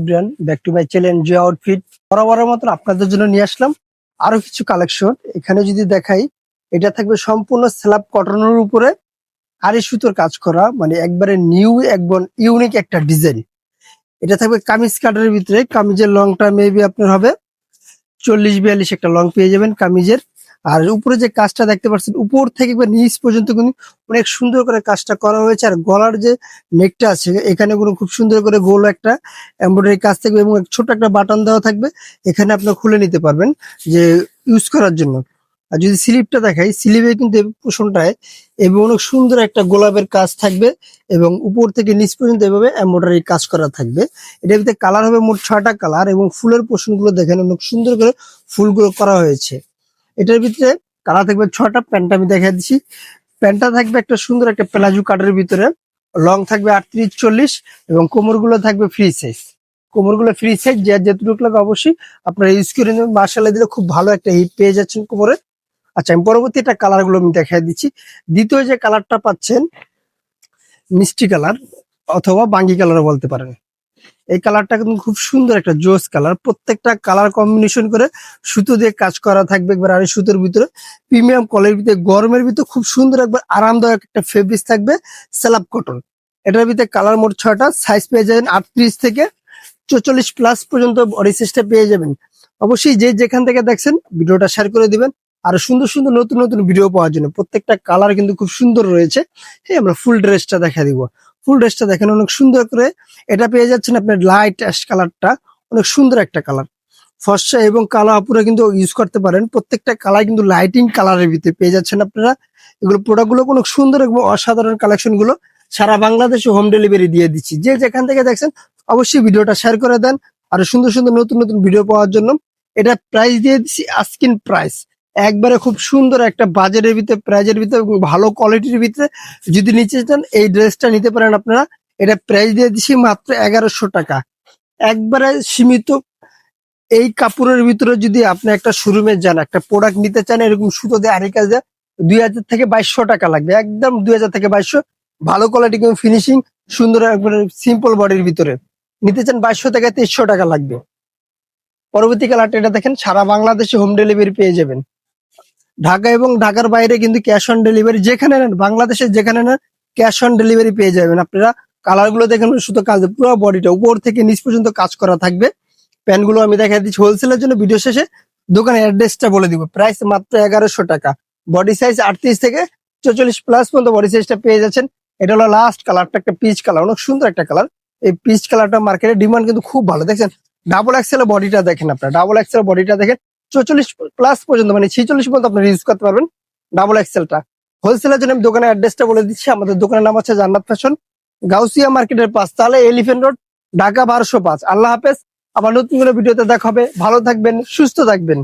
Everyone, back to my channel enjoy outfit. বরাবরের মতন আপনাদের জন্য নিয়ে আসলাম আরো কিছু কালেকশন। এখানে যদি দেখাই, এটা থাকবে সম্পূর্ণ স্ল্যাব কটনের উপরে আড়ি সুতোর কাজ করা, মানে একবারে নিউ একদম ইউনিক একটা ডিজাইন। এটা থাকবে কামিজ কাটের ভিতরে। কামিজের লংটা মেবি আপনার হবে 40-42 একটা লং পেয়ে যাবেন কামিজের। আর উপরে যে কাজটা দেখতে পাচ্ছেন, উপর থেকে একবার নিচ পর্যন্ত কিন্তু অনেক সুন্দর করে কাজটা করা হয়েছে। আর গলার যে নেকটা আছে এখানে কোনো খুব সুন্দর করে গোল একটা এমব্রয়ডারি কাজ থাকবে এবং ছোট একটা বাটন দেওয়া থাকবে, এখানে আপনি খুলে নিতে পারবেন যে ইউজ করার জন্য। আর যদি স্লিপটা দেখাই, স্লিপে কিন্তু পোষণটায় এবং অনেক সুন্দর একটা গোলাপের কাজ থাকবে এবং উপর থেকে নিচ পর্যন্ত এভাবে এমব্রয়ডারি কাজ করা থাকবে। এটার ভিতরে কালার হবে মোট 6টা কালার এবং ফুলের পোষণগুলো দেখেন অনেক সুন্দর করে ফুলগুলো করা হয়েছে। এটার ভিতরে কালার থাকবে 6টা। প্যান্টটা আমি দেখা দিচ্ছি। প্যান্টটা থাকবে একটা সুন্দর একটা প্লাজো কাটের ভিতরে, লং থাকবে 38-40 এবং কোমরগুলো থাকবে ফ্রি সাইজ। কোমরগুলো ফ্রি সাইজ, যে যেটুকু লাগে অবশ্যই আপনারা ইউজ করে নেবেন। মার্শাল্লাহ দিলে খুব ভালো একটা হিট পেয়ে যাচ্ছেন কোমরে। আচ্ছা, আমি পরবর্তী একটা কালার গুলো আমি দেখা দিচ্ছি। দ্বিতীয় যে কালারটা পাচ্ছেন মিষ্টি কালার অথবা বাঙ্গি কালারও বলতে পারেন। এই কালারটা কিন্তু খুব সুন্দর একটা জোস কালার। প্রত্যেকটা কালার কম্বিনেশন করে সুতো দিয়ে কাজ করা থাকবে একবার আড়াই সুতোর ভিতরে। প্রিমিয়াম কোয়ালিটির ভিতরে, গরমের ভিতরে খুব সুন্দর একবার আরামদায়ক একটা ফেব্রিক থাকবে, স্ল্যাব কটন। এটার ভিতরে কালার মোট 6টা। সাইজ পেয়ে যাবেন 38 থেকে 44 প্লাস পর্যন্ত বডি সাইজটা পেয়ে যাবেন। অবশ্যই যে যেখান থেকে দেখছেন ভিডিওটা শেয়ার করে দিবেন আর সুন্দর সুন্দর নতুন নতুন ভিডিও পাওয়ার জন্য। প্রত্যেকটা কালার কিন্তু খুব সুন্দর রয়েছে। হ্যাঁ, আমরা ফুল ড্রেসটা দেখা দিব। ফুল ড্রেসটা দেখেন অনেক সুন্দর করে। এটা পেয়ে যাচ্ছেন আপনার লাইট অ্যাশ কালারটা, অনেক সুন্দর একটা কালার। ফর্সা এবং কালো আপুরা কিন্তু ইউজ করতে পারেন। প্রত্যেকটা কালার কিন্তু লাইটিং কালারের ভিতরে পেয়ে যাচ্ছেন আপনারা। এগুলো প্রোডাক্টগুলো অনেক সুন্দর এবং অসাধারণ কালেকশন গুলো সারা বাংলাদেশে হোম ডেলিভারি দিয়ে দিচ্ছি। যে যেখান থেকে দেখছেন অবশ্যই ভিডিওটা শেয়ার করে দেন আর সুন্দর সুন্দর নতুন নতুন ভিডিও পাওয়ার জন্য। এটা প্রাইস দিয়ে দিচ্ছি আস্কিন প্রাইস, একবারে খুব সুন্দর একটা বাজেটের ভিতরে, প্রাইজের ভিতরে এবং ভালো কোয়ালিটির ভিতরে যদি নিতে চান এই ড্রেসটা নিতে পারেন আপনারা। এটা প্রাইস দিয়ে দিচ্ছি মাত্র 1100 টাকা, একবারে সীমিত। এই কাপড়ের ভিতরে যদি আপনি একটা শোরুমে যান, একটা প্রোডাক্ট নিতে চান এরকম সুতো দিয়ে আড়ি কাজ দেয়, 2000 থেকে 2200 টাকা লাগবে। একদম 2000 থেকে 2200, ভালো কোয়ালিটি এবং ফিনিশিং সুন্দর একবারে সিম্পল বডির ভিতরে নিতে চান 2200 থেকে 2300 টাকা লাগবে। পরবর্তী কালারটা এটা দেখেন, সারা বাংলাদেশে হোম ডেলিভারি পেয়ে যাবেন। ঢাকা এবং ঢাকার বাইরে কিন্তু ক্যাশ অন ডেলিভারি, যেখানে নেন বাংলাদেশের যেখানে নেন ক্যাশ অন ডেলিভারি পেয়ে যাবেন আপনারা। কালার গুলো দেখেন শুধু কাজ, পুরো বডিটা উপর থেকে নিচ পর্যন্ত কাজ করা থাকবে। প্যান্ট গুলো আমি দেখা দিচ্ছি হোলসেলের জন্য। ভিডিও শেষে দোকানের অ্যাড্রেসটা বলে দিব। প্রাইস মাত্র 1100 টাকা। বডি সাইজ 38 থেকে 44 প্লাস পর্যন্ত বডি সাইজটা পেয়ে যাচ্ছেন। এটা হলো লাস্ট কালারটা, একটা পিচ কালার, অনেক সুন্দর একটা কালার। এই পিচ কালারটা মার্কেটে ডিমান্ড কিন্তু খুব ভালো। দেখছেন ডাবল এক্সেল বডিটা দেখেন আপনারা, ডাবল এক্সেল বডিটা দেখেন 44 প্লাস পর্যন্ত, মানে 46 পর্যন্ত আপনারা ইউজ করতে পারবেন ডাবল এক্সেলটা। হোলসেলের জন্য আমি দোকানের অ্যাড্রেসটা বলে দিচ্ছি। আমাদের দোকানের নাম হচ্ছে জান্নাত ফ্যাশন, গাউসিয়া মার্কেটের পাশ, তাহলে এলিফেন্ট রোড, ঢাকা 1205। আল্লাহ হাফেজ। আবার নতুন কোনো ভিডিওতে দেখা হবে। ভালো থাকবেন, সুস্থ থাকবেন।